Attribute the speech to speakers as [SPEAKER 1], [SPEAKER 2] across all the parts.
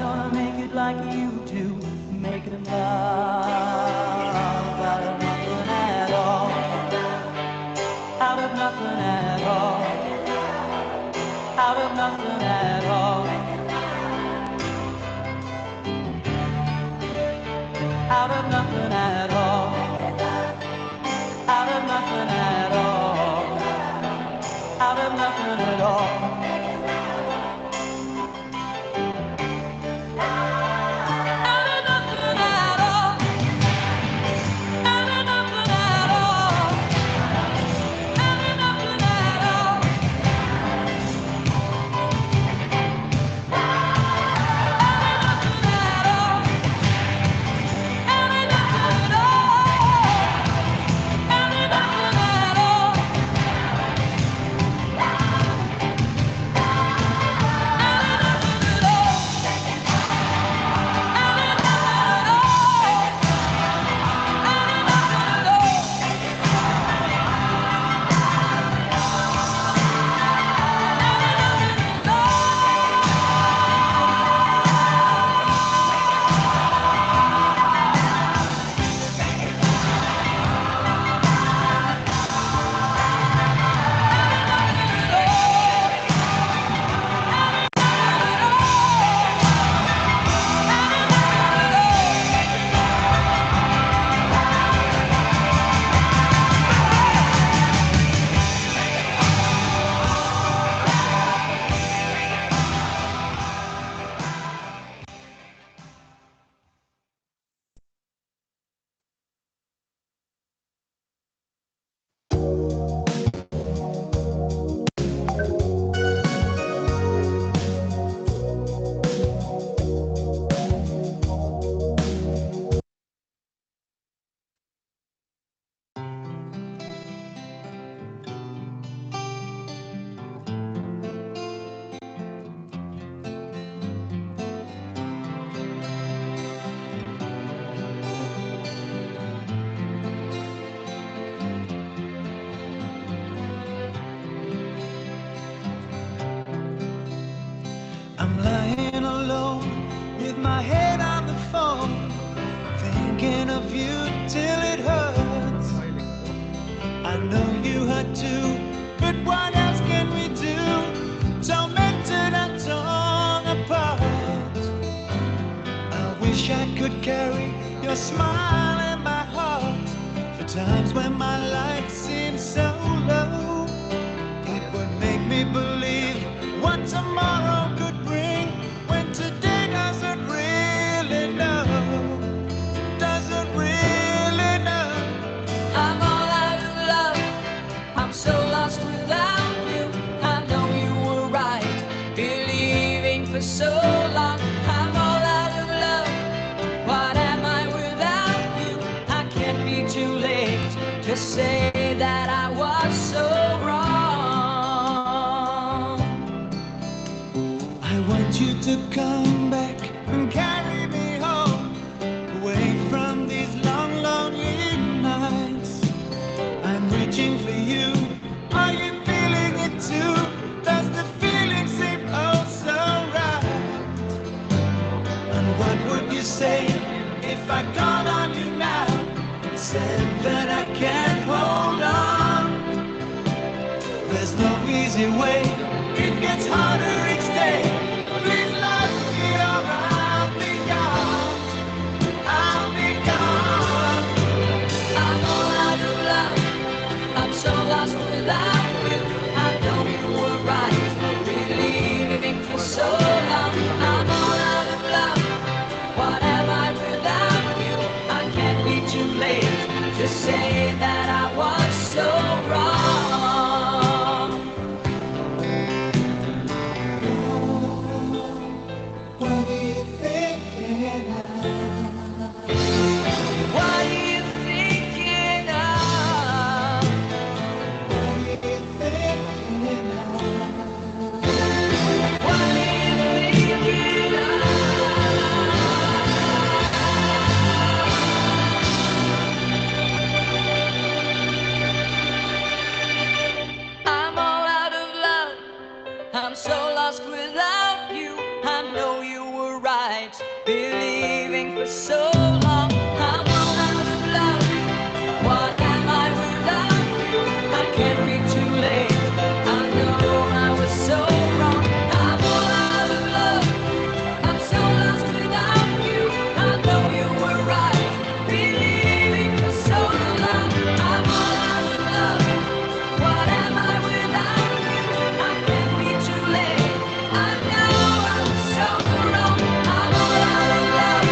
[SPEAKER 1] gonna make it like you do, make it love out of nothing at all, out of nothing at all, out of nothing at all, out of nothing at all, out of nothing at all, out of nothing at all.
[SPEAKER 2] I'm lying alone with my head on the phone, thinking of you till it hurts. I know you hurt too, but what else can we do? Tormented and torn apart. I wish I could carry your smile in my heart for times when my life seems so low. It would make me believe what tomorrow could bring when today doesn't really know, doesn't really know.
[SPEAKER 3] I'm all out of love, I'm so lost without you. I know you were right, believing for so long. I'm all out of love, what am I without you? I can't be too late to say that I was so wrong.
[SPEAKER 2] I want you to come back and carry me home, away from these long, lonely nights. I'm reaching for you. Are you feeling it too? Does the feeling seem oh so right? And what would you say if I called on you now and said that I can't hold on? There's no easy way, it gets harder each day. Please let me or I'll be gone, I'll be gone.
[SPEAKER 3] I'm all out of love, I'm so lost without you. I know you were right, believing for so long. I'm all out of love, what am I without you? I can't be too late to say that I was so wrong.
[SPEAKER 2] What are you thinking of?
[SPEAKER 3] What are you thinking of?
[SPEAKER 2] What are you thinking of?
[SPEAKER 3] What are you thinking of? I'm all out of love, I'm so lost without you. I know you were right. right, believing for so long. I'm all out of love. What am I without you? I can't be too late. I know I was so wrong. I'm all out of love. I'm so lost without you. I know you were right, believing for so long. I'm all out of love. What am I without you? I can't be too late. I know I was so wrong. I'm all out of love.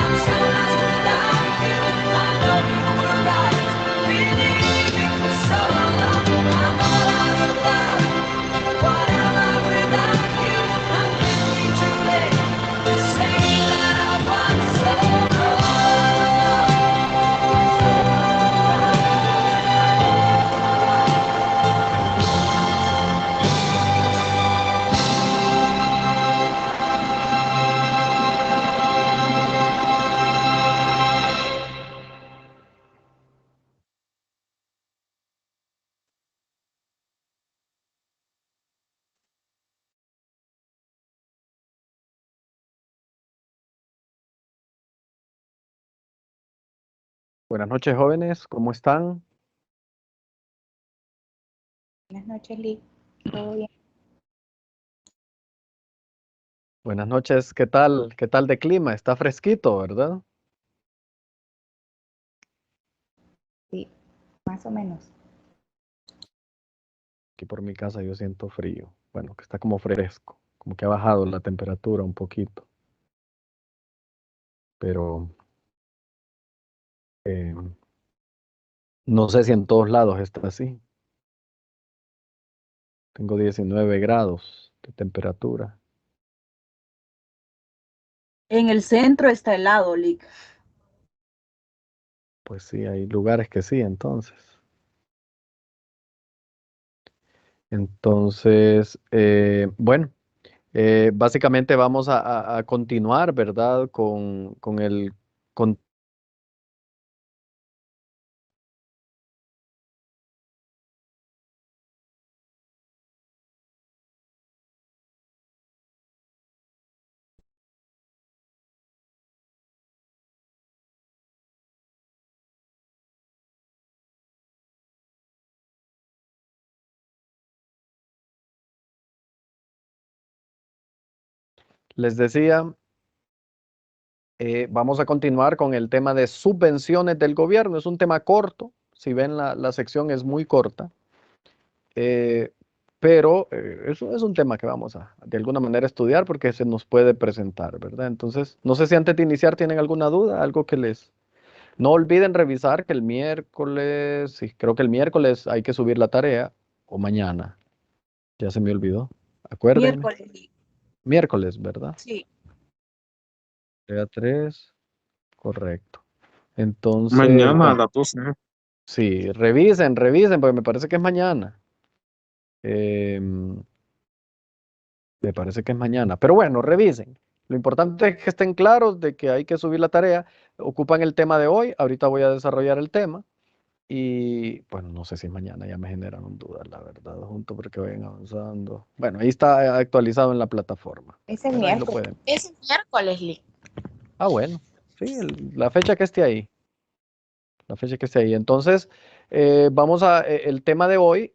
[SPEAKER 3] I'm so lost without you. I know you were right, believing for so long. I'm all out of love. What am I without you? I can't be too late to say that I was so
[SPEAKER 4] Buenas noches, jóvenes, ¿cómo están?
[SPEAKER 5] Buenas noches, Lick. ¿Todo bien?
[SPEAKER 4] Buenas noches, ¿qué tal? ¿Qué tal de clima? Está fresquito, ¿verdad?
[SPEAKER 5] Sí, más o menos.
[SPEAKER 4] Aquí por mi casa yo siento frío. Bueno, que está como fresco, como que ha bajado la temperatura un poquito. Pero eh, no sé si en todos lados está así. Tengo 19 grados de temperatura.
[SPEAKER 6] En el centro está helado, Lick.
[SPEAKER 4] Pues sí, hay lugares que sí, entonces. Entonces, bueno, básicamente vamos a continuar, ¿verdad? Con el... con Les decía, vamos a continuar con el tema de subvenciones del gobierno. Es un tema corto, si ven la sección es muy corta, eh, pero eso es un tema que vamos a de alguna manera estudiar porque se nos puede presentar, ¿verdad? Entonces, no sé si antes de iniciar tienen alguna duda, algo que les... No olviden revisar que el miércoles, sí, creo que el miércoles hay que subir la tarea, o mañana, ya se me olvidó, acuérdenme.
[SPEAKER 6] Miércoles, Lick.
[SPEAKER 4] Miércoles, ¿verdad?
[SPEAKER 6] Sí.
[SPEAKER 4] Tarea 3, correcto. Entonces,
[SPEAKER 7] Mañana a
[SPEAKER 4] bueno,
[SPEAKER 7] las 12, ¿no?
[SPEAKER 4] sí, revisen, porque me parece que es mañana. Em, Me parece que es mañana. Pero bueno, revisen. Lo importante es que estén claros de que hay que subir la tarea. Ocupan el tema de hoy. Ahorita voy a desarrollar el tema. Y bueno, no sé si mañana ya me generaron dudas, la verdad, junto porque vayan avanzando. Bueno, ahí está actualizado en la plataforma.
[SPEAKER 5] Ese
[SPEAKER 4] Bueno, ahí lo
[SPEAKER 5] miércoles.
[SPEAKER 4] pueden.
[SPEAKER 6] Es miércoles, Lick.
[SPEAKER 4] Ah, bueno. Sí, la fecha que esté ahí. La fecha que esté ahí. Entonces, vamos a el tema de hoy.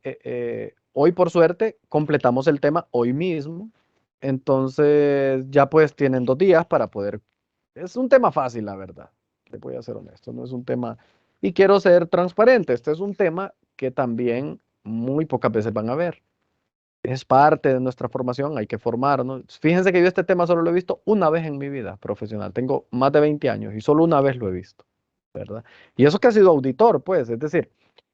[SPEAKER 4] Hoy, por suerte, completamos el tema hoy mismo. Entonces, ya pues tienen 2 días para poder. Es un tema fácil, la verdad. Le voy a ser honesto. No es un tema. Y quiero ser transparente. Este es un tema que también muy pocas veces van a ver. Es parte de nuestra formación, hay que formarnos. Fíjense que yo este tema solo lo he visto una vez en mi vida profesional. Tengo más de 20 años y solo una vez lo he visto, ¿verdad? Y eso que ha sido auditor, pues, es decir,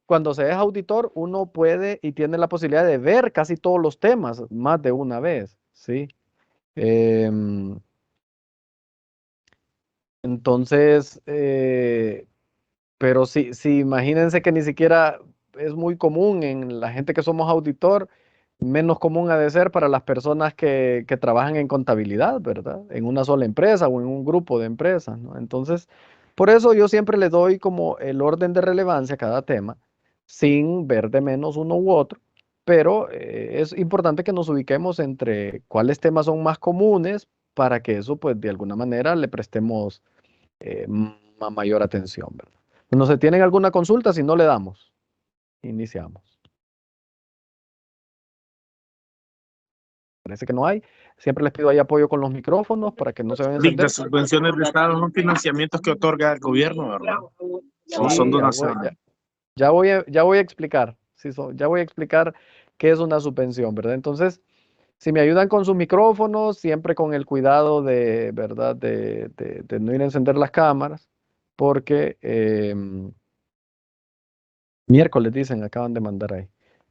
[SPEAKER 4] cuando se es auditor, uno puede y tiene la posibilidad de ver casi todos los temas más de una vez, ¿sí? Em, entonces, pero sí, imagínense que ni siquiera es muy común en la gente que somos auditor, menos común ha de ser para las personas que trabajan en contabilidad, ¿verdad? En una sola empresa o en un grupo de empresas, ¿no? Entonces, por eso yo siempre le doy como el orden de relevancia a cada tema, sin ver de menos uno u otro, pero es importante que nos ubiquemos entre cuáles temas son más comunes para que eso, pues, de alguna manera le prestemos mayor atención, ¿verdad? No sé, ¿tienen alguna consulta? Si no, le damos. Iniciamos. Parece que no hay. Siempre les pido ahí apoyo con los micrófonos para que no se vayan a
[SPEAKER 7] Lic,
[SPEAKER 4] encender.
[SPEAKER 7] las subvenciones de Estado son financiamientos que otorga el gobierno, ¿verdad? O son
[SPEAKER 4] Sí,
[SPEAKER 7] donaciones.
[SPEAKER 4] ya voy a explicar. Sí, ya voy a explicar qué es una subvención, ¿verdad? Entonces, si me ayudan con sus micrófonos, siempre con el cuidado de, ¿verdad? De no ir a encender las cámaras, porque miércoles dicen, acaban de mandar ahí,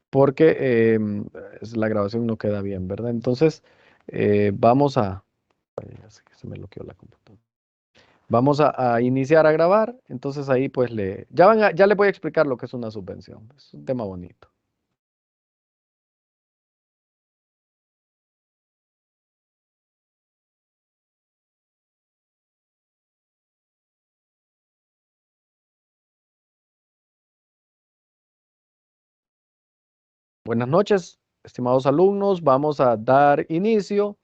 [SPEAKER 4] porque la grabación no queda bien, ¿verdad? Entonces, vamos a... Ay, ya sé que se me bloqueó la computadora. Vamos a iniciar a grabar, entonces ahí pues ya le voy a explicar lo que es una subvención, es un tema bonito. Buenas noches, estimados alumnos. Vamos a dar inicio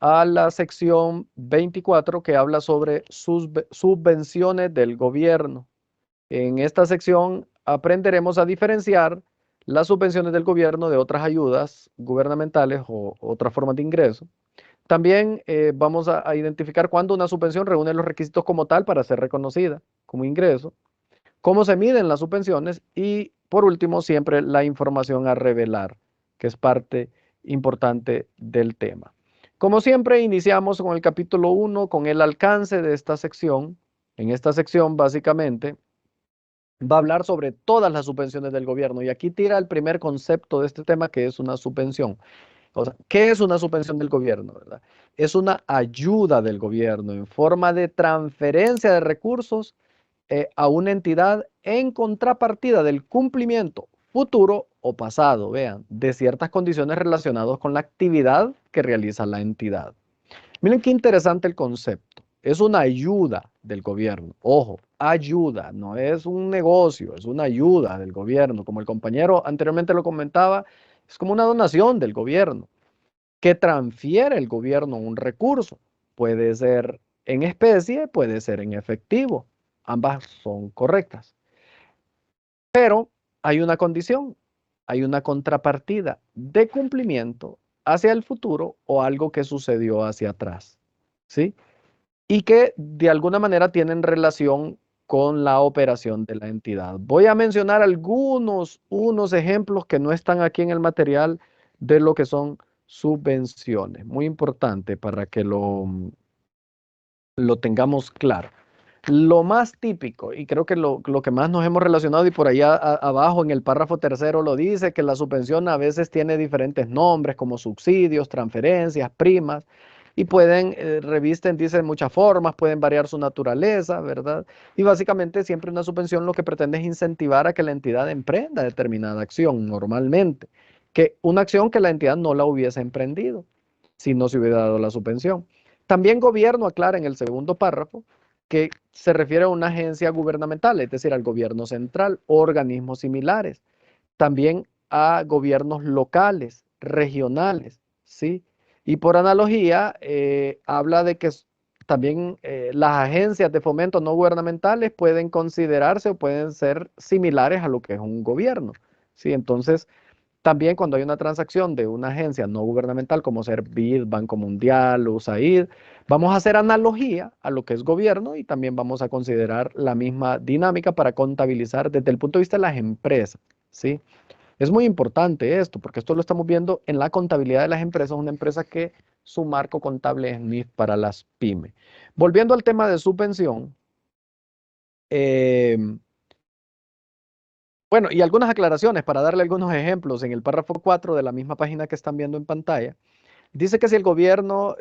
[SPEAKER 4] a la sección 24 que habla sobre subvenciones del gobierno. En esta sección aprenderemos a diferenciar las subvenciones del gobierno de otras ayudas gubernamentales o otras formas de ingreso. También vamos a identificar cuándo una subvención reúne los requisitos como tal para ser reconocida como ingreso, cómo se miden las subvenciones y, por último, siempre la información a revelar, que es parte importante del tema. Como siempre, iniciamos con el capítulo 1, con el alcance de esta sección. En esta sección, básicamente, va a hablar sobre todas las subvenciones del gobierno y aquí tira el primer concepto de este tema, que es una subvención. O sea, ¿qué es una subvención del gobierno, verdad? Es una ayuda del gobierno en forma de transferencia de recursos a una entidad en contrapartida del cumplimiento futuro o pasado, vean, de ciertas condiciones relacionadas con la actividad que realiza la entidad. Miren qué interesante el concepto. Es una ayuda del gobierno. Ojo, ayuda, no es un negocio, es una ayuda del gobierno. Como el compañero anteriormente lo comentaba, es como una donación del gobierno que transfiere el gobierno un recurso. Puede ser en especie, puede ser en efectivo. Ambas son correctas. Pero hay una condición, hay una contrapartida de cumplimiento hacia el futuro o algo que sucedió hacia atrás, ¿sí? Y que de alguna manera tienen relación con la operación de la entidad. Voy a mencionar unos ejemplos que no están aquí en el material de lo que son subvenciones. Muy importante para que lo tengamos claro. Lo más típico, y creo que lo que más nos hemos relacionado, y por allá abajo en el párrafo tercero lo dice, que la subvención a veces tiene diferentes nombres como subsidios, transferencias, primas, y revisten, dicen muchas formas, pueden variar su naturaleza, ¿verdad? Y básicamente siempre una subvención lo que pretende es incentivar a que la entidad emprenda determinada acción, normalmente, que una acción que la entidad no la hubiese emprendido si no se hubiera dado la subvención. También gobierno aclara en el segundo párrafo que se refiere a una agencia gubernamental, es decir, al gobierno central, organismos similares, también a gobiernos locales, regionales, ¿sí? Y por analogía, habla de que también las agencias de fomento no gubernamentales pueden considerarse o pueden ser similares a lo que es un gobierno, ¿sí? Entonces, también cuando hay una transacción de una agencia no gubernamental como ser BID, Banco Mundial, USAID, vamos a hacer analogía a lo que es gobierno y también vamos a considerar la misma dinámica para contabilizar desde el punto de vista de las empresas, ¿sí? Es muy importante esto, porque esto lo estamos viendo en la contabilidad de las empresas, una empresa que su marco contable es NIF para las pymes. Volviendo al tema de subvención, bueno, y algunas aclaraciones para darle algunos ejemplos en el párrafo 4 de la misma página que están viendo en pantalla. Dice que si el gobierno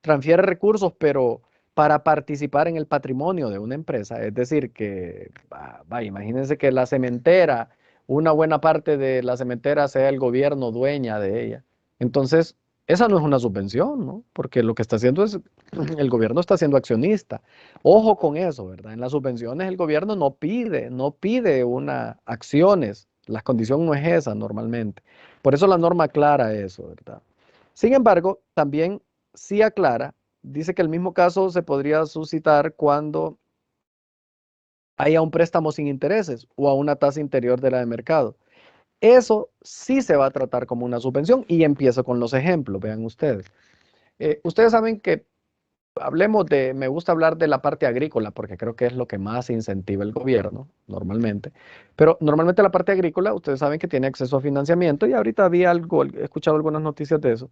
[SPEAKER 4] transfiere recursos, pero para participar en el patrimonio de una empresa, es decir, que, imagínense que la cementera, una buena parte de la cementera sea el gobierno dueña de ella. Entonces, esa no es una subvención, ¿no? Porque lo que está haciendo es, el gobierno está siendo accionista. Ojo con eso, ¿verdad? En las subvenciones el gobierno no pide acciones. La condición no es esa normalmente. Por eso la norma aclara eso, ¿verdad? Sin embargo, también sí aclara dice que el mismo caso se podría suscitar cuando haya un préstamo sin intereses o a una tasa interior de la de mercado. Eso sí se va a tratar como una subvención y empiezo con los ejemplos, vean ustedes. Ustedes saben que hablemos de, me gusta hablar de la parte agrícola porque creo que es lo que más incentiva el gobierno normalmente, pero normalmente la parte agrícola, ustedes saben que tiene acceso a financiamiento y ahorita había algo, he escuchado algunas noticias de eso.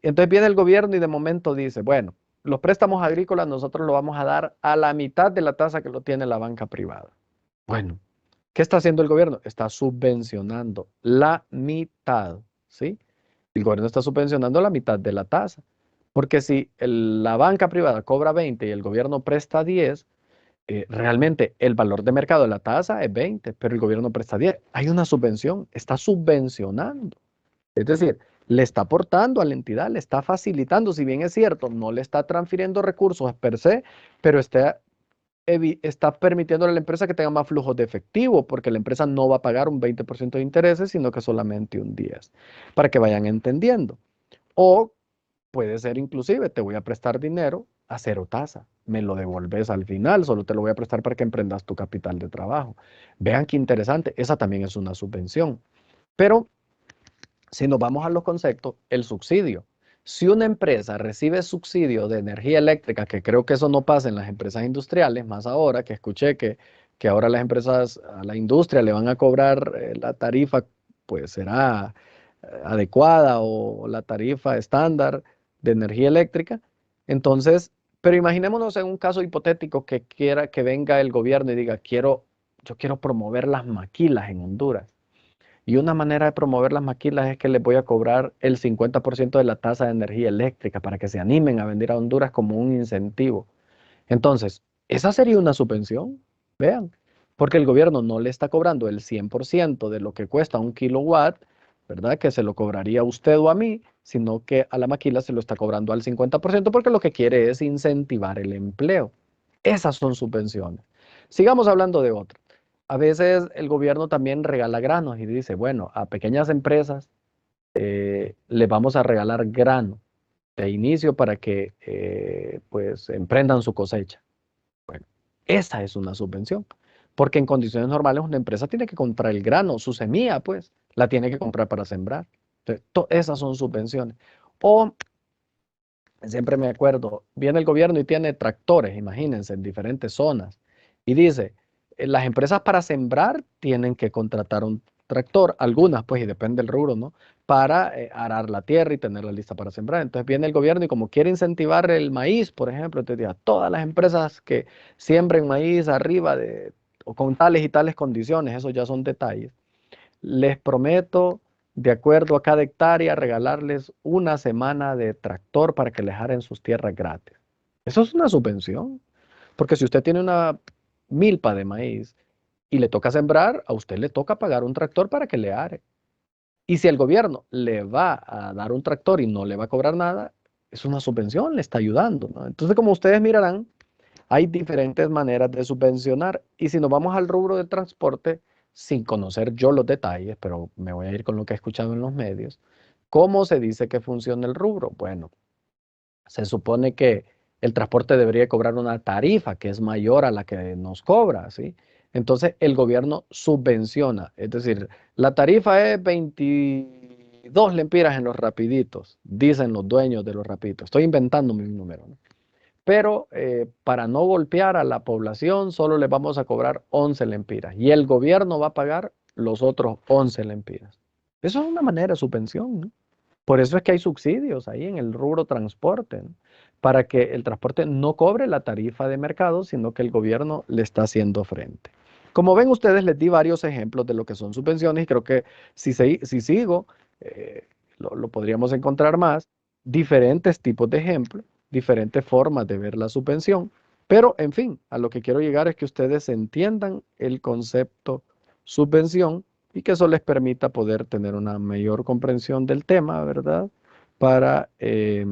[SPEAKER 4] Entonces viene el gobierno y de momento dice, bueno, los préstamos agrícolas nosotros lo vamos a dar a la mitad de la tasa que lo tiene la banca privada. Bueno, ¿qué está haciendo el gobierno? Está subvencionando la mitad, ¿sí? El gobierno está subvencionando la mitad de la tasa. Porque si la banca privada cobra 20 y el gobierno presta 10, realmente el valor de mercado de la tasa es 20, pero el gobierno presta 10. Hay una subvención, está subvencionando. Es decir, le está aportando a la entidad, le está facilitando, si bien es cierto, no le está transfiriendo recursos per se, pero está permitiéndole a la empresa que tenga más flujos de efectivo, porque la empresa no va a pagar un 20% de intereses, sino que solamente un 10%, para que vayan entendiendo. O puede ser inclusive, te voy a prestar dinero a cero tasa, me lo devolves al final, solo te lo voy a prestar para que emprendas tu capital de trabajo. Vean qué interesante, esa también es una subvención. Pero si nos vamos a los conceptos, el subsidio. Si una empresa recibe subsidio de energía eléctrica, que creo que eso no pasa en las empresas industriales, más ahora que escuché que ahora las empresas a la industria le van a cobrar la tarifa, pues será adecuada o la tarifa estándar de energía eléctrica. Entonces, pero imaginémonos en un caso hipotético que quiera que venga el gobierno y diga, yo quiero promover las maquilas en Honduras. Y una manera de promover las maquilas es que les voy a cobrar el 50% de la tasa de energía eléctrica para que se animen a vender a Honduras como un incentivo. Entonces, esa sería una subvención, vean, porque el gobierno no le está cobrando el 100% de lo que cuesta un kilowatt, ¿verdad? Que se lo cobraría a usted o a mí, sino que a la maquila se lo está cobrando al 50% porque lo que quiere es incentivar el empleo. Esas son subvenciones. Sigamos hablando de otra. A veces el gobierno también regala granos y dice, bueno, a pequeñas empresas les vamos a regalar grano de inicio para que pues emprendan su cosecha. Bueno, esa es una subvención, porque en condiciones normales una empresa tiene que comprar el grano, su semilla, pues, la tiene que comprar para sembrar. Entonces, esas son subvenciones. O, siempre me acuerdo, viene el gobierno y tiene tractores, imagínense, en diferentes zonas, y dice, las empresas para sembrar tienen que contratar un tractor, algunas, pues, y depende del rubro, ¿no? Para arar la tierra y tenerla lista para sembrar. Entonces viene el gobierno y como quiere incentivar el maíz, por ejemplo, entonces dice, todas las empresas que siembren maíz arriba de, o con tales y tales condiciones, esos ya son detalles, les prometo, de acuerdo a cada hectárea, regalarles una semana de tractor para que les aren sus tierras gratis. Eso es una subvención, porque si usted tiene una milpa de maíz y le toca sembrar, a usted le toca pagar un tractor para que le are. Y si el gobierno le va a dar un tractor y no le va a cobrar nada, es una subvención, le está ayudando, ¿no? Entonces, como ustedes mirarán, hay diferentes maneras de subvencionar. Y si nos vamos al rubro de transporte, sin conocer yo los detalles, pero me voy a ir con lo que he escuchado en los medios, ¿cómo se dice que funciona el rubro? Bueno, se supone que el transporte debería cobrar una tarifa que es mayor a la que nos cobra, ¿sí? Entonces el gobierno subvenciona, es decir, la tarifa es 22 lempiras en los rapiditos, dicen los dueños de los rapiditos. Estoy inventando mi número, ¿no? Pero para no golpear a la población, solo les vamos a cobrar 11 lempiras y el gobierno va a pagar los otros 11 lempiras. Eso es una manera de subvención, ¿no? Por eso es que hay subsidios ahí en el rubro transporte, ¿no? Para que el transporte no cobre la tarifa de mercado, sino que el gobierno le está haciendo frente. Como ven ustedes, les di varios ejemplos de lo que son subvenciones y creo que si sigo, lo podríamos encontrar más, diferentes tipos de ejemplos, diferentes formas de ver la subvención, pero en fin, a lo que quiero llegar es que ustedes entiendan el concepto subvención y que eso les permita poder tener una mayor comprensión del tema, ¿verdad? Para que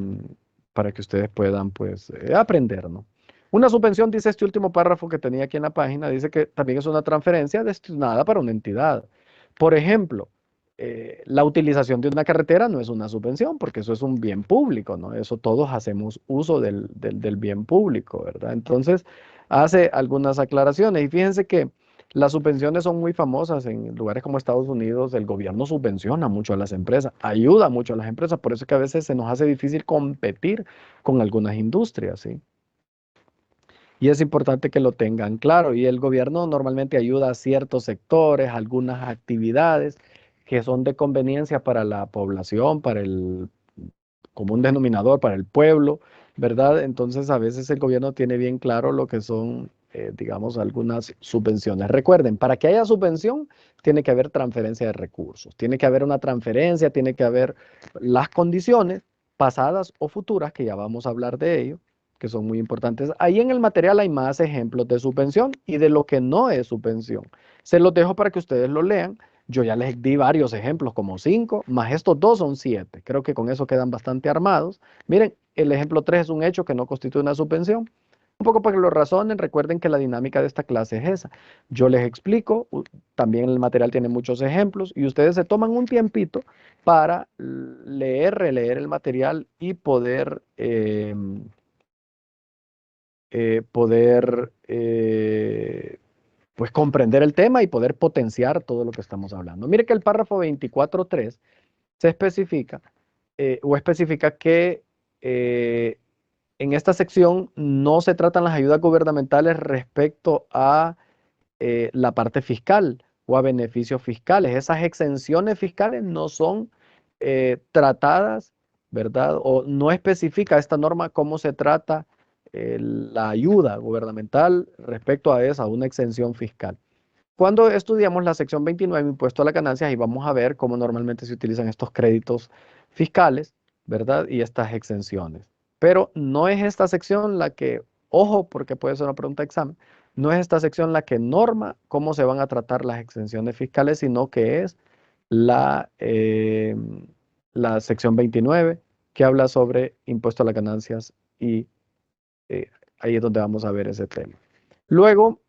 [SPEAKER 4] ustedes puedan, pues, aprender, ¿no? Una subvención, dice este último párrafo que tenía aquí en la página, dice que también es una transferencia destinada para una entidad. Por ejemplo, la utilización de una carretera no es una subvención, porque eso es un bien público, ¿no? Eso todos hacemos uso del bien público, ¿verdad? Entonces, hace algunas aclaraciones y fíjense que las subvenciones son muy famosas en lugares como Estados Unidos. El gobierno subvenciona mucho a las empresas, ayuda mucho a las empresas, por eso es que a veces se nos hace difícil competir con algunas industrias, ¿sí? Y es importante que lo tengan claro. Y el gobierno normalmente ayuda a ciertos sectores, algunas actividades que son de conveniencia para la población, para el común denominador, para el pueblo, ¿verdad? Entonces a veces el gobierno tiene bien claro lo que son, digamos, algunas subvenciones. Recuerden, para que haya subvención tiene que haber transferencia de recursos, tiene que haber una transferencia, tiene que haber las condiciones pasadas o futuras, que ya vamos a hablar de ello, que son muy importantes. Ahí en el material hay más ejemplos de subvención y de lo que no es subvención. Se los dejo para que ustedes lo lean. Yo ya les di varios ejemplos, como 5, más estos 2 son 7. Creo que con eso quedan bastante armados. Miren, el ejemplo 3 es un hecho que no constituye una subvención. Un poco para que lo razonen, recuerden que la dinámica de esta clase es esa. Yo les explico, también el material tiene muchos ejemplos y ustedes se toman un tiempito para leer, releer el material y poder pues comprender el tema y poder potenciar todo lo que estamos hablando. Mire que el párrafo 24.3 se especifica o especifica que en esta sección no se tratan las ayudas gubernamentales respecto a la parte fiscal o a beneficios fiscales. Esas exenciones fiscales no son tratadas, ¿verdad? O no especifica esta norma cómo se trata la ayuda gubernamental respecto a esa, una exención fiscal. Cuando estudiamos la sección 29, impuesto a las ganancias, y vamos a ver cómo normalmente se utilizan estos créditos fiscales, ¿verdad? Y estas exenciones. Pero no es esta sección la que, ojo, porque puede ser una pregunta de examen, no es esta sección la que norma cómo se van a tratar las exenciones fiscales, sino que es la sección 29, que habla sobre impuesto a las ganancias y ahí es donde vamos a ver ese tema. Luego,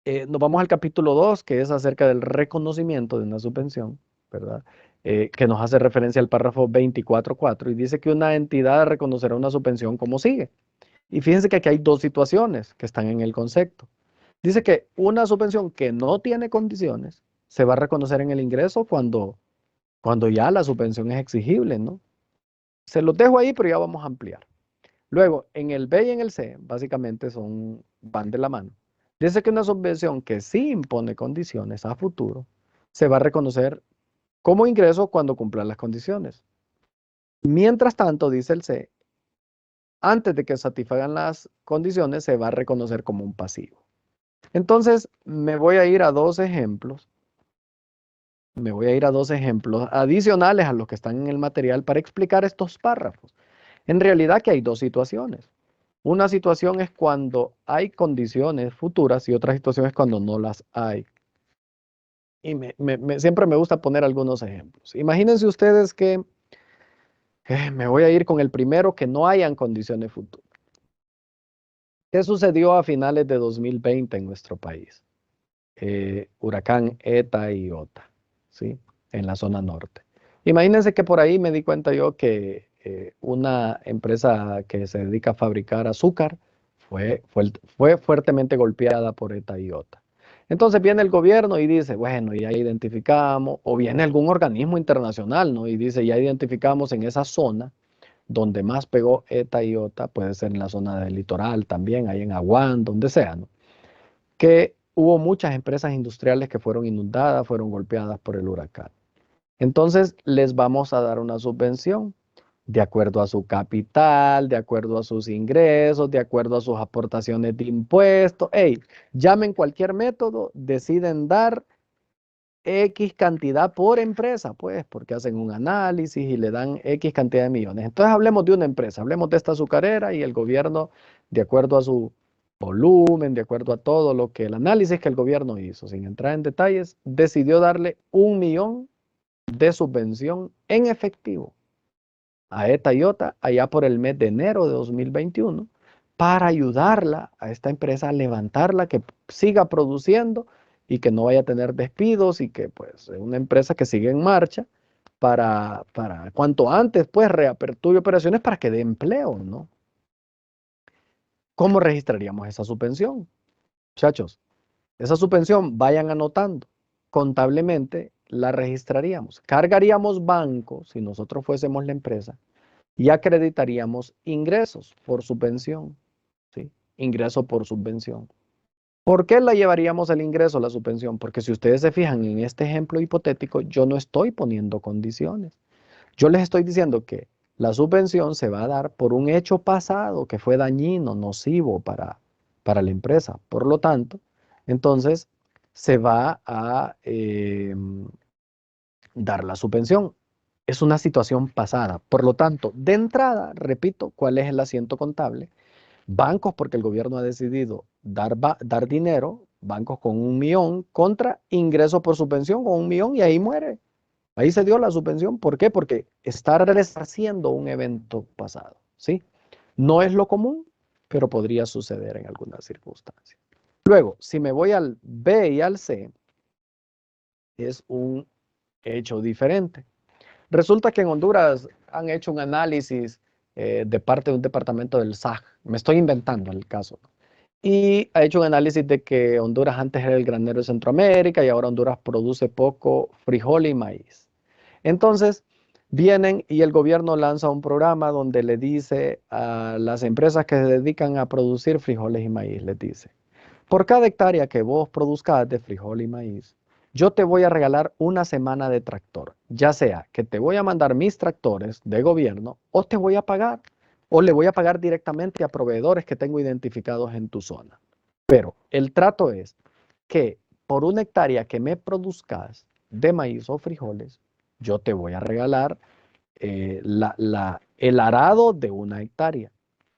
[SPEAKER 4] nos vamos al capítulo 2, que es acerca del reconocimiento de una subvención, ¿verdad? Que nos hace referencia al párrafo 24.4 y dice que una entidad reconocerá una subvención como sigue. Y fíjense que aquí hay 2 situaciones que están en el concepto. Dice que una subvención que no tiene condiciones se va a reconocer en el ingreso cuando ya la subvención es exigible, ¿no? Se los dejo ahí, pero ya vamos a ampliar. Luego, en el B y en el C, básicamente van de la mano. Dice que una subvención que sí impone condiciones a futuro se va a reconocer como ingreso cuando cumplan las condiciones. Mientras tanto, dice el C, antes de que satisfagan las condiciones, se va a reconocer como un pasivo. Entonces, me voy a ir a 2 ejemplos. Me voy a ir a 2 ejemplos adicionales a los que están en el material para explicar estos párrafos. En realidad que hay 2 situaciones. Una situación es cuando hay condiciones futuras y otra situación es cuando no las hay. Y siempre me gusta poner algunos ejemplos. Imagínense ustedes que me voy a ir con el primero, que no hayan condiciones futuras. ¿Qué sucedió a finales de 2020 en nuestro país? Huracán Eta y Iota, ¿sí? En la zona norte. Imagínense que por ahí me di cuenta yo que una empresa que se dedica a fabricar azúcar fue fuertemente golpeada por Eta y Iota. Entonces viene el gobierno y dice, bueno, ya identificamos, o viene algún organismo internacional, ¿no? Y dice, ya identificamos en esa zona donde más pegó Eta y Iota, puede ser en la zona del litoral también, ahí en Aguán, donde sea, ¿no? Que hubo muchas empresas industriales que fueron inundadas, fueron golpeadas por el huracán. Entonces les vamos a dar una subvención de acuerdo a su capital, de acuerdo a sus ingresos, de acuerdo a sus aportaciones de impuestos. Hey, llamen cualquier método, deciden dar X cantidad por empresa, pues, porque hacen un análisis y le dan X cantidad de millones. Entonces hablemos de una empresa, hablemos de esta azucarera y el gobierno, de acuerdo a su volumen, de acuerdo a todo lo que el análisis que el gobierno hizo, sin entrar en detalles, decidió darle 1 millón de subvención en efectivo a Eta y Iota allá por el mes de enero de 2021 para ayudarla a esta empresa a levantarla, que siga produciendo y que no vaya a tener despidos y que pues es una empresa que sigue en marcha para cuanto antes pues reapertura y operaciones para que dé empleo, ¿no? ¿Cómo registraríamos esa suspensión? Muchachos, esa suspensión vayan anotando. Contablemente la registraríamos. Cargaríamos banco si nosotros fuésemos la empresa y acreditaríamos ingresos por subvención, ¿sí? Ingreso por subvención. ¿Por qué la llevaríamos el ingreso, la subvención? Porque si ustedes se fijan en este ejemplo hipotético, yo no estoy poniendo condiciones. Yo les estoy diciendo que la subvención se va a dar por un hecho pasado que fue dañino, nocivo para la empresa. Por lo tanto, entonces se va a dar la subvención. Es una situación pasada. Por lo tanto, de entrada, repito, ¿cuál es el asiento contable? Bancos, porque el gobierno ha decidido dar dinero, bancos con 1.000.000 contra ingresos por subvención con 1.000.000 y ahí muere. Ahí se dio la subvención. ¿Por qué? Porque está resarciendo un evento pasado, ¿sí? No es lo común, pero podría suceder en algunas circunstancias. Luego, si me voy al B y al C, es un hecho diferente. Resulta que en Honduras han hecho un análisis de parte de un departamento del SAG. Me estoy inventando el caso. Y ha hecho un análisis de que Honduras antes era el granero de Centroamérica y ahora Honduras produce poco frijol y maíz. Entonces, vienen y el gobierno lanza un programa donde le dice a las empresas que se dedican a producir frijoles y maíz, les dice, por cada hectárea que vos produzcas de frijol y maíz, yo te voy a regalar una semana de tractor, ya sea que te voy a mandar mis tractores de gobierno o te voy a pagar, o le voy a pagar directamente a proveedores que tengo identificados en tu zona. Pero el trato es que por una hectárea que me produzcas de maíz o frijoles, yo te voy a regalar el arado de una hectárea.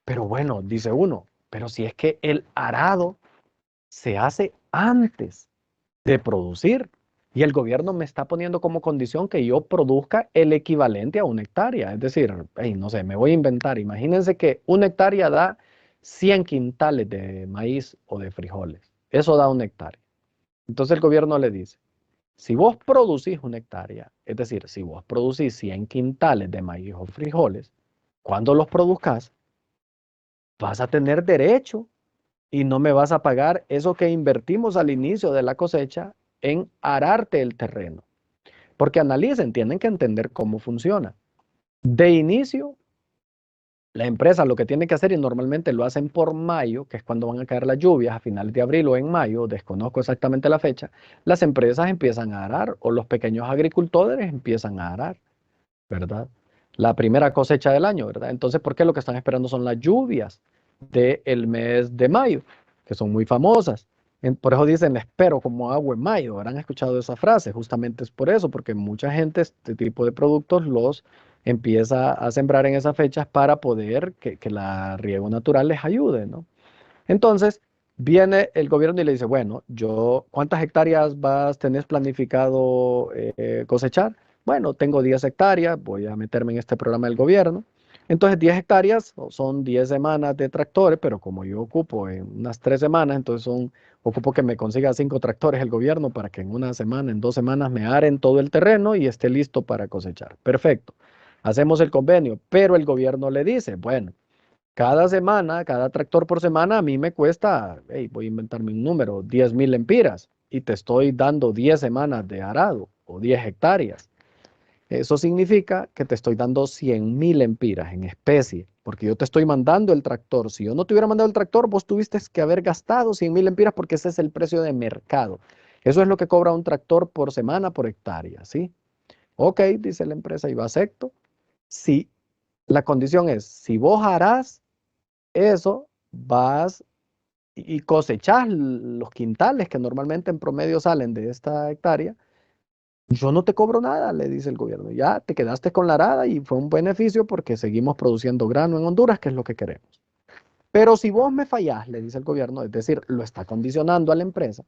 [SPEAKER 4] Pero bueno, dice uno, pero si es que el arado se hace antes de producir y el gobierno me está poniendo como condición que yo produzca el equivalente a una hectárea. Es decir, hey, no sé, me voy a inventar. Imagínense que una hectárea da 100 quintales de maíz o de frijoles. Eso da una hectárea. Entonces el gobierno le dice, si vos producís una hectárea, es decir, si vos producís 100 quintales de maíz o frijoles, cuando los produzcas, vas a tener derecho y no me vas a pagar eso que invertimos al inicio de la cosecha en ararte el terreno. Porque analicen, tienen que entender cómo funciona. De inicio, la empresa lo que tiene que hacer, y normalmente lo hacen por mayo, que es cuando van a caer las lluvias, a finales de abril o en mayo, desconozco exactamente la fecha, las empresas empiezan a arar o los pequeños agricultores empiezan a arar, ¿verdad? La primera cosecha del año, ¿verdad? Entonces, ¿por qué lo que están esperando son las lluvias del mes de mayo, que son muy famosas? Por eso dicen, espero como agua en mayo. Habrán escuchado esa frase, justamente es por eso, porque mucha gente este tipo de productos los empieza a sembrar en esas fechas para poder que la riego natural les ayude, ¿no? Entonces, viene el gobierno y le dice, bueno, ¿cuántas hectáreas tenés planificado cosechar? Bueno, tengo 10 hectáreas, voy a meterme en este programa del gobierno. Entonces, 10 hectáreas son 10 semanas de tractores, pero como yo ocupo en unas 3 semanas, entonces ocupo que me consiga 5 tractores el gobierno para que en una semana, en 2 semanas me aren todo el terreno y esté listo para cosechar. Perfecto. Hacemos el convenio, pero el gobierno le dice, bueno, cada semana, cada tractor por semana, a mí me cuesta, hey, voy a inventarme un número, 10.000 lempiras y te estoy dando 10 semanas de arado o 10 hectáreas. Eso significa que te estoy dando 100.000 lempiras en especie, porque yo te estoy mandando el tractor. Si yo no te hubiera mandado el tractor, vos tuviste que haber gastado 100.000 lempiras porque ese es el precio de mercado. Eso es lo que cobra un tractor por semana, por hectárea, ¿sí? Ok, dice la empresa, y va acepto. Sí, la condición es, si vos harás eso, vas y cosechas los quintales que normalmente en promedio salen de esta hectárea, yo no te cobro nada, le dice el gobierno. Ya te quedaste con la arada y fue un beneficio porque seguimos produciendo grano en Honduras, que es lo que queremos. Pero si vos me fallás, le dice el gobierno, es decir, lo está condicionando a la empresa,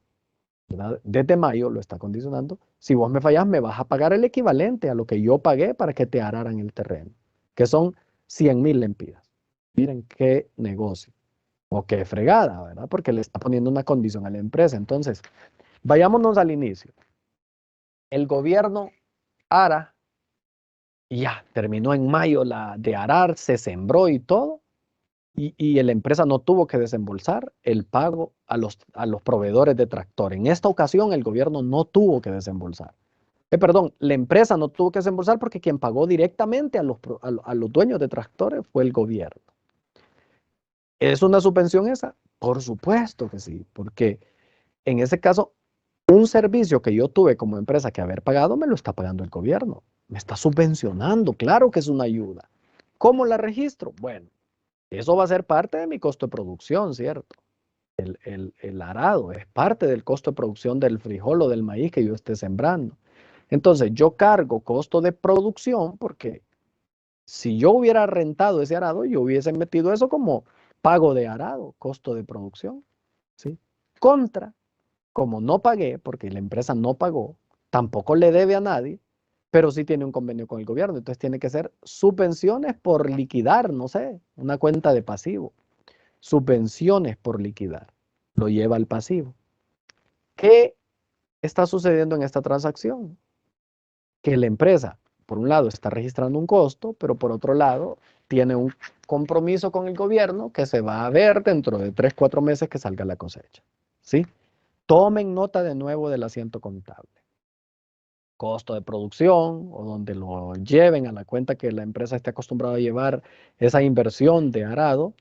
[SPEAKER 4] ¿verdad? Desde mayo lo está condicionando. Si vos me fallás, me vas a pagar el equivalente a lo que yo pagué para que te araran el terreno, que son 100.000 lempiras. Miren qué negocio. O qué fregada, ¿verdad? Porque le está poniendo una condición a la empresa. Entonces, Vayámonos al inicio. El gobierno ara, y ya, terminó en mayo de arar, se sembró y todo, y la empresa no tuvo que desembolsar el pago a los proveedores de tractor. En esta ocasión el gobierno no tuvo que desembolsar. Perdón, la empresa no tuvo que desembolsar porque quien pagó directamente a los dueños de tractores fue el gobierno. ¿Es una subvención esa? Por supuesto que sí, porque en ese caso, un servicio que yo tuve como empresa que haber pagado, me lo está pagando el gobierno. Me está subvencionando, claro que es una ayuda. ¿Cómo la registro? Bueno, eso va a ser parte de mi costo de producción, ¿cierto? El arado es parte del costo de producción del frijol o del maíz que yo esté sembrando. Entonces, yo cargo costo de producción porque si yo hubiera rentado ese arado, yo hubiese metido eso como pago de arado, costo de producción, ¿sí? Contra, como no pagué, porque la empresa no pagó, tampoco le debe a nadie, pero sí tiene un convenio con el gobierno. Entonces tiene que ser subvenciones por liquidar, no sé, una cuenta de pasivo. Subvenciones por liquidar. Lo lleva al pasivo. ¿Qué está sucediendo en esta transacción? Que la empresa, por un lado, está registrando un costo, pero por otro lado, tiene un compromiso con el gobierno que se va a ver dentro de 3, 4 meses que salga la cosecha. ¿Sí? Tomen nota de nuevo del asiento contable. Costo de producción o donde lo lleven a la cuenta que la empresa esté acostumbrada a llevar esa inversión de arado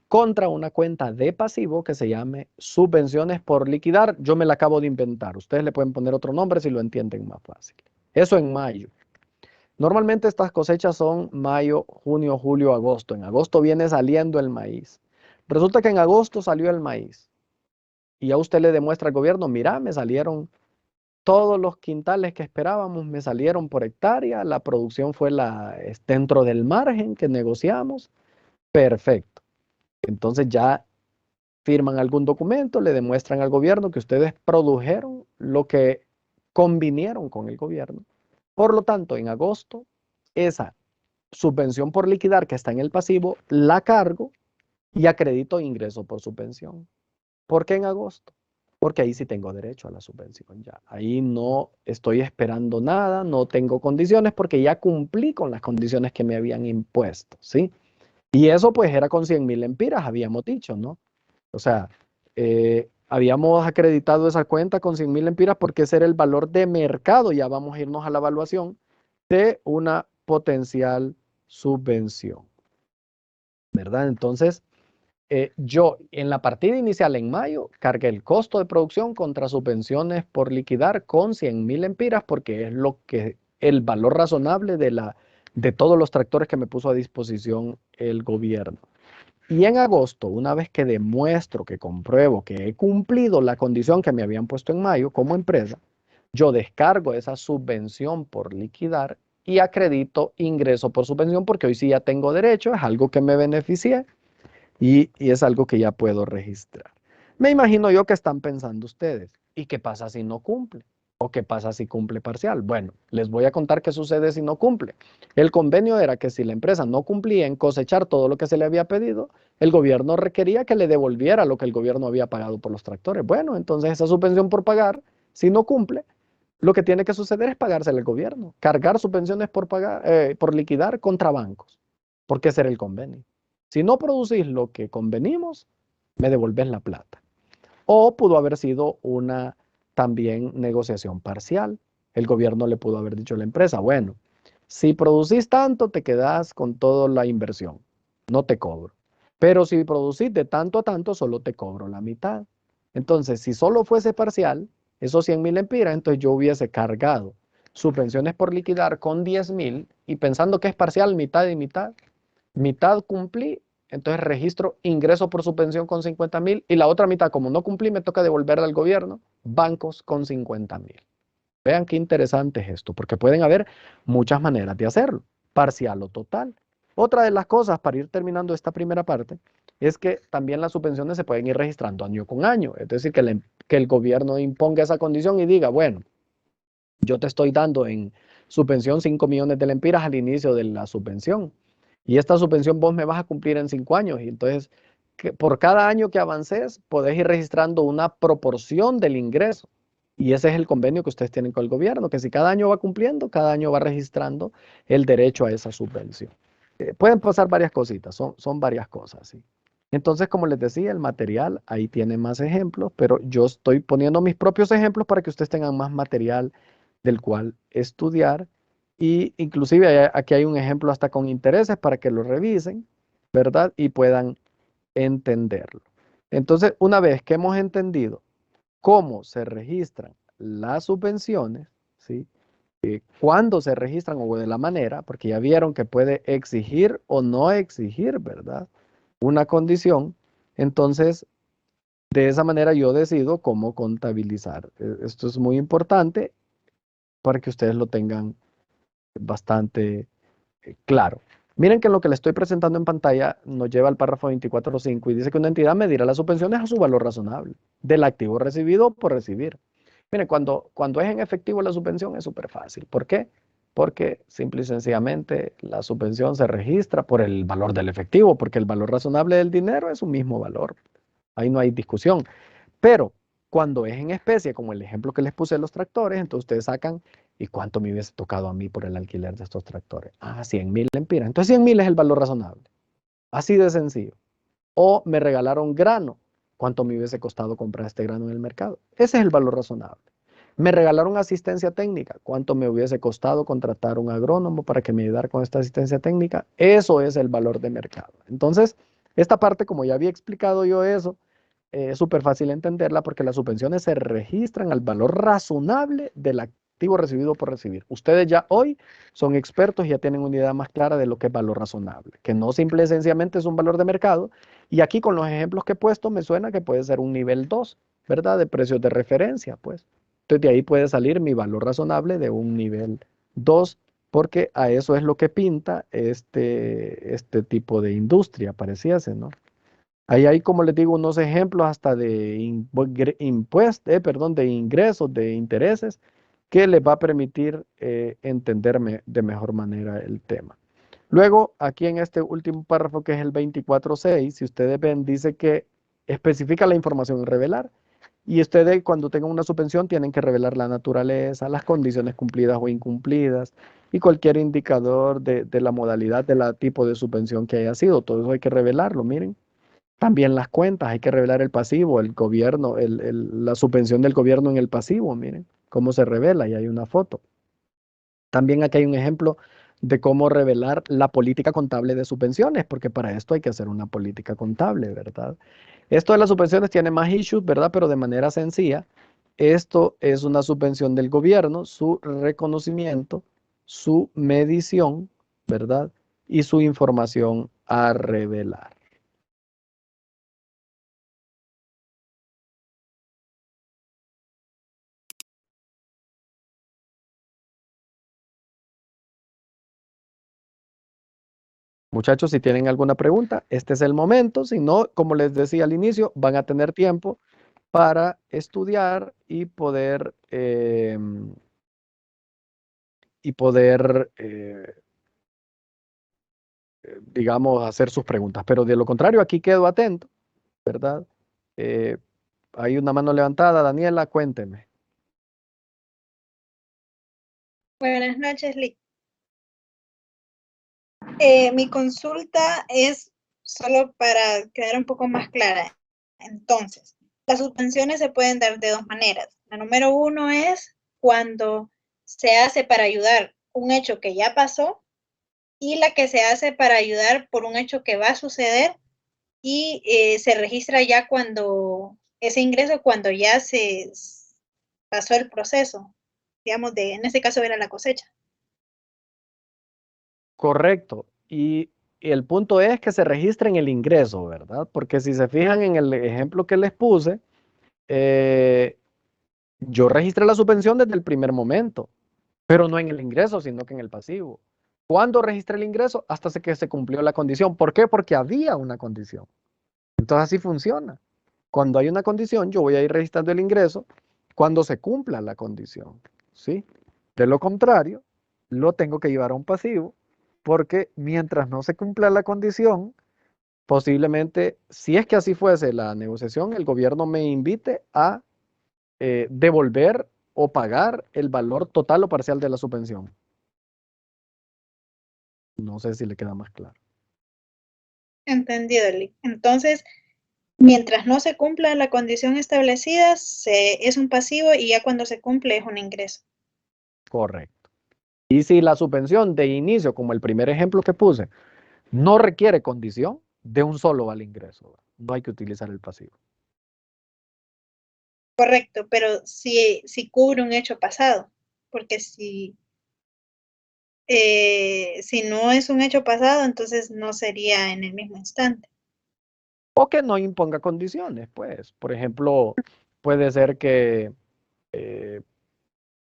[SPEAKER 4] contra una cuenta de pasivo que se llame subvenciones por liquidar. Yo me la acabo de inventar. Ustedes le pueden poner otro nombre si lo entienden más fácil. Eso en mayo. Normalmente estas cosechas son mayo, junio, julio, agosto. En agosto viene saliendo el maíz. Resulta que en agosto salió el maíz y a usted le demuestra al gobierno, mira, me salieron todos los quintales que esperábamos, me salieron por hectárea, la producción fue dentro del margen que negociamos. Perfecto. Entonces ya firman algún documento, le demuestran al gobierno que ustedes produjeron lo que convinieron con el gobierno. Por lo tanto, en agosto, esa subvención por liquidar que está en el pasivo, la cargo y acredito ingreso por subvención. ¿Por qué en agosto? Porque ahí sí tengo derecho a la subvención ya. Ahí no estoy esperando nada, no tengo condiciones porque ya cumplí con las condiciones que me habían impuesto, ¿sí? Y eso pues era con 100.000 lempiras, habíamos dicho, ¿no? O sea, habíamos acreditado esa cuenta con 100.000 lempiras porque ese era el valor de mercado. Ya vamos a irnos a la evaluación de una potencial subvención, ¿verdad? Entonces, yo en la partida inicial en mayo cargué el costo de producción contra subvenciones por liquidar con 100.000 lempiras porque es el valor razonable de todos los tractores que me puso a disposición el gobierno. Y en agosto, una vez que demuestro, que compruebo que he cumplido la condición que me habían puesto en mayo como empresa, yo descargo esa subvención por liquidar y acredito ingreso por subvención porque hoy sí ya tengo derecho, es algo que me beneficié y es algo que ya puedo registrar. Me imagino yo que están pensando ustedes, ¿y qué pasa si no cumple? ¿O qué pasa si cumple parcial? Bueno, les voy a contar qué sucede si no cumple. El convenio era que si la empresa no cumplía en cosechar todo lo que se le había pedido, el gobierno requería que le devolviera lo que el gobierno había pagado por los tractores. Bueno, entonces esa subvención por pagar, si no cumple, lo que tiene que suceder es pagársela al gobierno, cargar subvenciones por pagar, por liquidar contra bancos, porque ese era el convenio. Si no producís lo que convenimos, me devolvés la plata. O pudo haber sido una también negociación parcial. El gobierno le pudo haber dicho a la empresa, bueno, si producís tanto, te quedás con toda la inversión, no te cobro. Pero si producís de tanto a tanto, solo te cobro la mitad. Entonces, si solo fuese parcial, esos 100.000 lempiras, entonces yo hubiese cargado subvenciones por liquidar con 10.000 y pensando que es parcial, mitad y mitad. Mitad cumplí, entonces registro ingreso por subvención con 50.000 y la otra mitad, como no cumplí, me toca devolverla al gobierno, bancos con 50.000. Vean qué interesante es esto, porque pueden haber muchas maneras de hacerlo, parcial o total. Otra de las cosas, para ir terminando esta primera parte, es que también las subvenciones se pueden ir registrando año con año, es decir, que el gobierno imponga esa condición y diga, bueno, yo te estoy dando en subvención 5 millones de lempiras al inicio de la subvención. Y esta subvención vos me vas a cumplir en 5 años. Y entonces, por cada año que avances, podés ir registrando una proporción del ingreso. Y ese es el convenio que ustedes tienen con el gobierno, que si cada año va cumpliendo, cada año va registrando el derecho a esa subvención. Pueden pasar varias cositas, son varias cosas, ¿sí? Entonces, como les decía, el material, ahí tiene más ejemplos, pero yo estoy poniendo mis propios ejemplos para que ustedes tengan más material del cual estudiar. Y inclusive aquí hay un ejemplo hasta con intereses para que lo revisen, ¿verdad? Y puedan entenderlo. Entonces, una vez que hemos entendido cómo se registran las subvenciones, ¿sí? Cuándo se registran o de la manera, porque ya vieron que puede exigir o no exigir, ¿verdad? Una condición, entonces de esa manera yo decido cómo contabilizar. Esto es muy importante para que ustedes lo tengan bastante claro. Miren que lo que le estoy presentando en pantalla nos lleva al párrafo 24.5 y dice que una entidad medirá las subvenciones a su valor razonable del activo recibido por recibir. Miren, cuando es en efectivo la subvención es súper fácil. ¿Por qué? Porque simple y sencillamente la subvención se registra por el valor del efectivo, porque el valor razonable del dinero es un mismo valor. Ahí no hay discusión. Pero cuando es en especie, como el ejemplo que les puse de los tractores, entonces ustedes sacan, ¿y cuánto me hubiese tocado a mí por el alquiler de estos tractores? Ah, 100.000 lempiras. Entonces 100.000 es el valor razonable. Así de sencillo. O me regalaron grano. ¿Cuánto me hubiese costado comprar este grano en el mercado? Ese es el valor razonable. Me regalaron asistencia técnica. ¿Cuánto me hubiese costado contratar un agrónomo para que me ayudara con esta asistencia técnica? Eso es el valor de mercado. Entonces, esta parte, como ya había explicado yo eso, es súper fácil entenderla porque las subvenciones se registran al valor razonable del activo recibido por recibir. Ustedes ya hoy son expertos y ya tienen una idea más clara de lo que es valor razonable, que no simple y sencillamente es un valor de mercado. Y aquí con los ejemplos que he puesto me suena que puede ser un nivel 2, ¿verdad? De precios de referencia, pues. Entonces de ahí puede salir mi valor razonable de un nivel 2, porque a eso es lo que pinta este tipo de industria, pareciese, ¿no? Ahí hay, como les digo, unos ejemplos hasta de perdón, de ingresos, de intereses, que les va a permitir entenderme de mejor manera el tema. Luego, aquí en este último párrafo, que es el 24.6, si ustedes ven, dice que especifica la información a revelar. Y ustedes, cuando tengan una subvención, tienen que revelar la naturaleza, las condiciones cumplidas o incumplidas y cualquier indicador de la modalidad, de la tipo de subvención que haya sido. Todo eso hay que revelarlo, miren. También las cuentas, hay que revelar el pasivo, el gobierno, la subvención del gobierno en el pasivo, miren cómo se revela y hay una foto. También aquí hay un ejemplo de cómo revelar la política contable de subvenciones, porque para esto hay que hacer una política contable, ¿verdad? Esto de las subvenciones tiene más issues, ¿verdad? Pero de manera sencilla, esto es una subvención del gobierno, su reconocimiento, su medición, ¿verdad? Y su información a revelar. Muchachos, si tienen alguna pregunta, este es el momento. Si no, como les decía al inicio, van a tener tiempo para estudiar y poder, digamos, hacer sus preguntas. Pero de lo contrario, aquí quedo atento, ¿verdad? Eh, hay una mano levantada. Daniela, cuénteme.
[SPEAKER 8] Buenas noches, Lick. Mi consulta es solo para quedar un poco más clara. Entonces, las subvenciones se pueden dar de dos maneras. La número uno es cuando se hace para ayudar un hecho que ya pasó y la que se hace para ayudar por un hecho que va a suceder y se registra ya cuando ese ingreso, cuando ya se pasó el proceso, digamos, en este caso era la cosecha.
[SPEAKER 4] Correcto. Y el punto es que se registre en el ingreso, ¿verdad? Porque si se fijan en el ejemplo que les puse, yo registré la subvención desde el primer momento, pero no en el ingreso, sino que en el pasivo. ¿Cuándo registré el ingreso? Hasta que se cumplió la condición. ¿Por qué? Porque había una condición. Entonces así funciona. Cuando hay una condición, yo voy a ir registrando el ingreso cuando se cumpla la condición, ¿sí? De lo contrario, lo tengo que llevar a un pasivo porque mientras no se cumpla la condición, posiblemente, si es que así fuese la negociación, el gobierno me invite a devolver o pagar el valor total o parcial de la subvención. No sé si le queda más claro.
[SPEAKER 8] Entendido, Lick. Entonces, mientras no se cumpla la condición establecida, es un pasivo y ya cuando se cumple es un ingreso.
[SPEAKER 4] Correcto. Y si la subvención de inicio, como el primer ejemplo que puse, no requiere condición, de un solo vale ingreso. No hay que utilizar el pasivo.
[SPEAKER 8] Correcto, pero si cubre un hecho pasado, porque si no es un hecho pasado, entonces no sería en el mismo instante.
[SPEAKER 4] O que no imponga condiciones, pues. Por ejemplo, puede ser que,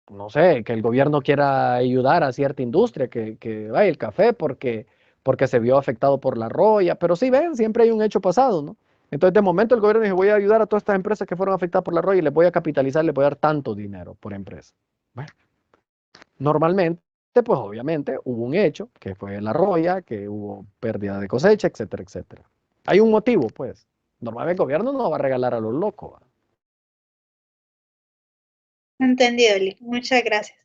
[SPEAKER 4] no sé, que el gobierno quiera ayudar a cierta industria, que vaya el café porque se vio afectado por la roya, pero sí ven, siempre hay un hecho pasado, ¿no? Entonces, de momento el gobierno dice, voy a ayudar a todas estas empresas que fueron afectadas por la roya y les voy a capitalizar, les voy a dar tanto dinero por empresa. Bueno, normalmente, pues obviamente hubo un hecho, que fue la roya, que hubo pérdida de cosecha, etcétera, etcétera. Hay un motivo, pues. Normalmente el gobierno no va a regalar a los locos. ¿Va?
[SPEAKER 8] Entendido, Lick. Muchas gracias.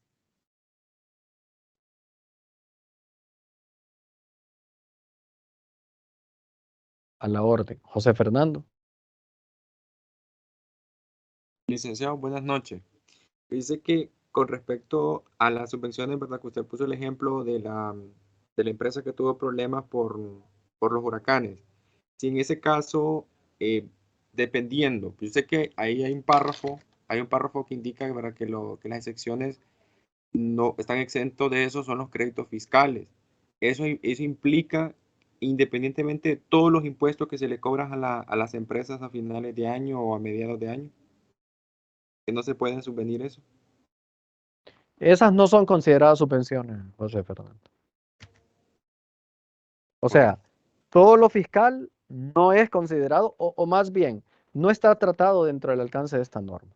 [SPEAKER 4] A la orden. José Fernando.
[SPEAKER 9] Licenciado, buenas noches. Dice que con respecto a las subvenciones, ¿verdad? Que usted puso el ejemplo de la empresa que tuvo problemas por los huracanes. Si en ese caso, dependiendo, yo sé que ahí hay un párrafo que indica, ¿verdad? Que las excepciones no están exentos de eso, son los créditos fiscales. Eso implica, independientemente de todos los impuestos que se le cobran a las empresas a finales de año o a mediados de año, que no se pueden subvenir eso.
[SPEAKER 4] Esas no son consideradas subvenciones, José Fernando. O sea, todo lo fiscal no es considerado, o más bien, no está tratado dentro del alcance de esta norma.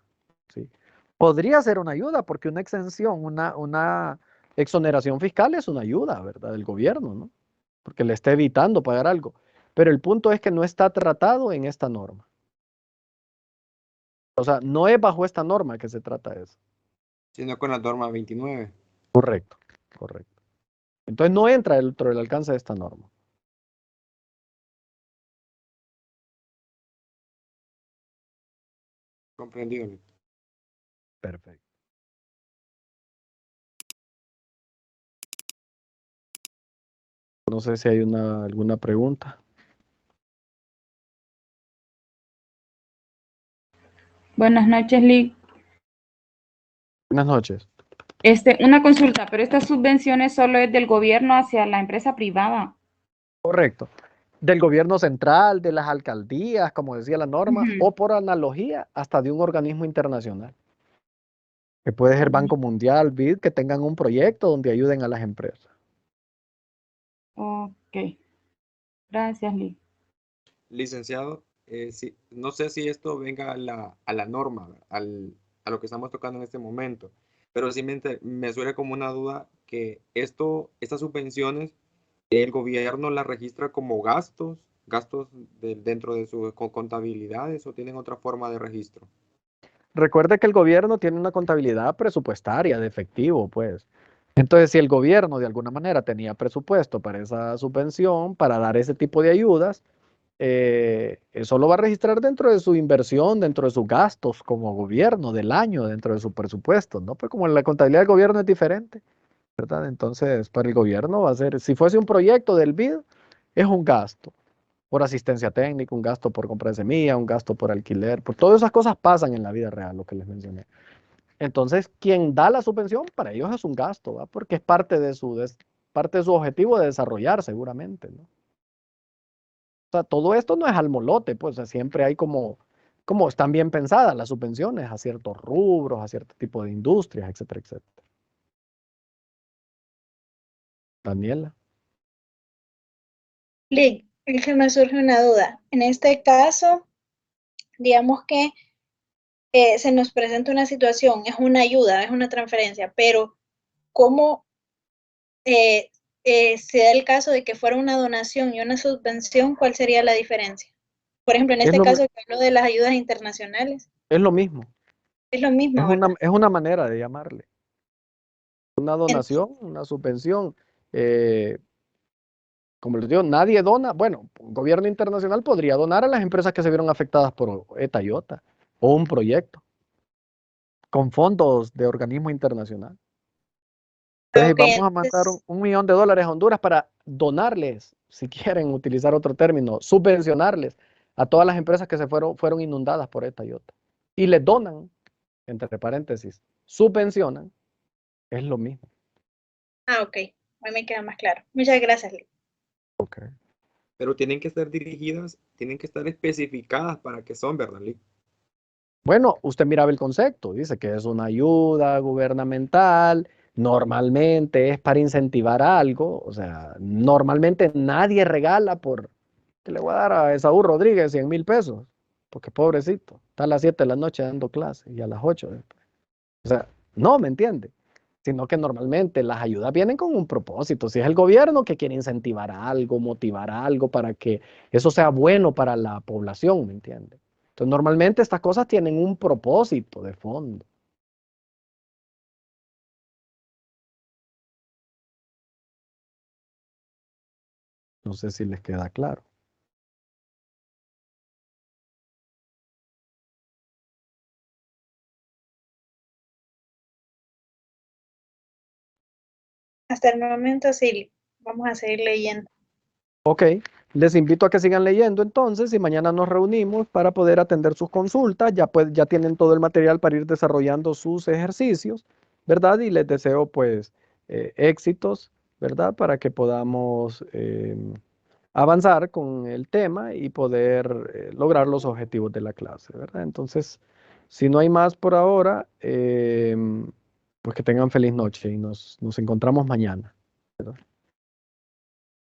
[SPEAKER 4] ¿Sí? Podría ser una ayuda, porque una exención, una exoneración fiscal es una ayuda, ¿verdad? Del gobierno, ¿no? Porque le está evitando pagar algo. Pero el punto es que no está tratado en esta norma. O sea, no es bajo esta norma que se trata eso.
[SPEAKER 9] Sino con la norma 29.
[SPEAKER 4] Correcto, correcto. Entonces no entra dentro del alcance de esta norma.
[SPEAKER 9] Comprendido.
[SPEAKER 4] Perfecto. No sé si hay alguna pregunta.
[SPEAKER 6] Buenas noches, Lick.
[SPEAKER 4] Buenas noches.
[SPEAKER 6] Una consulta, pero estas subvenciones solo es del gobierno hacia la empresa privada.
[SPEAKER 4] Correcto. Del gobierno central, de las alcaldías, como decía la norma,
[SPEAKER 6] Ujú.
[SPEAKER 4] o por analogía, hasta de un organismo internacional. Que puede ser Banco Mundial, BID, que tengan un proyecto donde ayuden a las empresas.
[SPEAKER 6] Ok. Gracias, Lick.
[SPEAKER 9] Licenciado, no sé si esto venga a la norma, a lo que estamos tocando en este momento, pero sí me suena como una duda que estas subvenciones, el gobierno las registra como gastos dentro de sus contabilidades o tienen otra forma de registro.
[SPEAKER 4] Recuerde que el gobierno tiene una contabilidad presupuestaria de efectivo, pues. Entonces, si el gobierno de alguna manera tenía presupuesto para esa subvención, para dar ese tipo de ayudas, eso lo va a registrar dentro de su inversión, dentro de sus gastos como gobierno del año, dentro de su presupuesto, ¿no? Pues como la contabilidad del gobierno es diferente, ¿verdad? Entonces, para el gobierno va a ser, si fuese un proyecto del BID, es un gasto por asistencia técnica, un gasto por compra de semilla, un gasto por alquiler, por todas esas cosas pasan en la vida real, lo que les mencioné. Entonces, quien da la subvención, para ellos es un gasto, ¿va? Porque es parte de su objetivo de desarrollar, seguramente, ¿no? O sea, todo esto no es al molote, pues, o sea, siempre hay como están bien pensadas las subvenciones a ciertos rubros, a cierto tipo de industrias, etcétera, etcétera. Daniela.
[SPEAKER 8] Lick, es que me surge una duda. En este caso, digamos que se nos presenta una situación, es una ayuda, es una transferencia, pero ¿cómo se da el caso de que fuera una donación y una subvención? ¿Cuál sería la diferencia? Por ejemplo, en
[SPEAKER 4] Es
[SPEAKER 8] este
[SPEAKER 4] lo,
[SPEAKER 8] caso que hablo de las ayudas internacionales.
[SPEAKER 4] es lo mismo.
[SPEAKER 8] Es lo mismo, ¿verdad?
[SPEAKER 4] Es una manera de llamarle. Una donación, una subvención. Como les digo, nadie dona. Bueno, el gobierno internacional podría donar a las empresas que se vieron afectadas por ETA y OTA o un proyecto con fondos de organismo internacional. Entonces,
[SPEAKER 8] Ok,
[SPEAKER 4] vamos a mandar
[SPEAKER 8] entonces,
[SPEAKER 4] $1 millón a Honduras para donarles, si quieren utilizar otro término, subvencionarles a todas las empresas que fueron inundadas por ETA y OTA. Y les donan, entre paréntesis, subvencionan, es lo mismo.
[SPEAKER 8] ok, hoy me queda más claro. Muchas gracias, Lee.
[SPEAKER 9] Pero tienen que estar dirigidas, tienen que estar especificadas para qué son, ¿verdad, Lee?
[SPEAKER 4] Bueno, usted miraba el concepto, dice que es una ayuda gubernamental, normalmente es para incentivar algo, o sea, normalmente nadie regala por que le voy a dar a Esaú Rodríguez 100,000 pesos, porque pobrecito, está a las 7 de la noche dando clase y a las 8 después. O sea, no, ¿me entiende? Sino que normalmente las ayudas vienen con un propósito. Si es el gobierno que quiere incentivar algo, motivar algo para que eso sea bueno para la población, ¿me entiende? Entonces, normalmente estas cosas tienen un propósito de fondo. No sé si les queda claro.
[SPEAKER 8] Hasta el momento sí, Lee. Vamos a seguir leyendo.
[SPEAKER 4] Ok, les invito a que sigan leyendo entonces y mañana nos reunimos para poder atender sus consultas. Ya tienen todo el material para ir desarrollando sus ejercicios, ¿verdad? Y les deseo pues éxitos, ¿verdad? Para que podamos avanzar con el tema y poder lograr los objetivos de la clase, ¿verdad? Entonces, si no hay más por ahora, pues que tengan feliz noche y nos encontramos mañana, ¿verdad?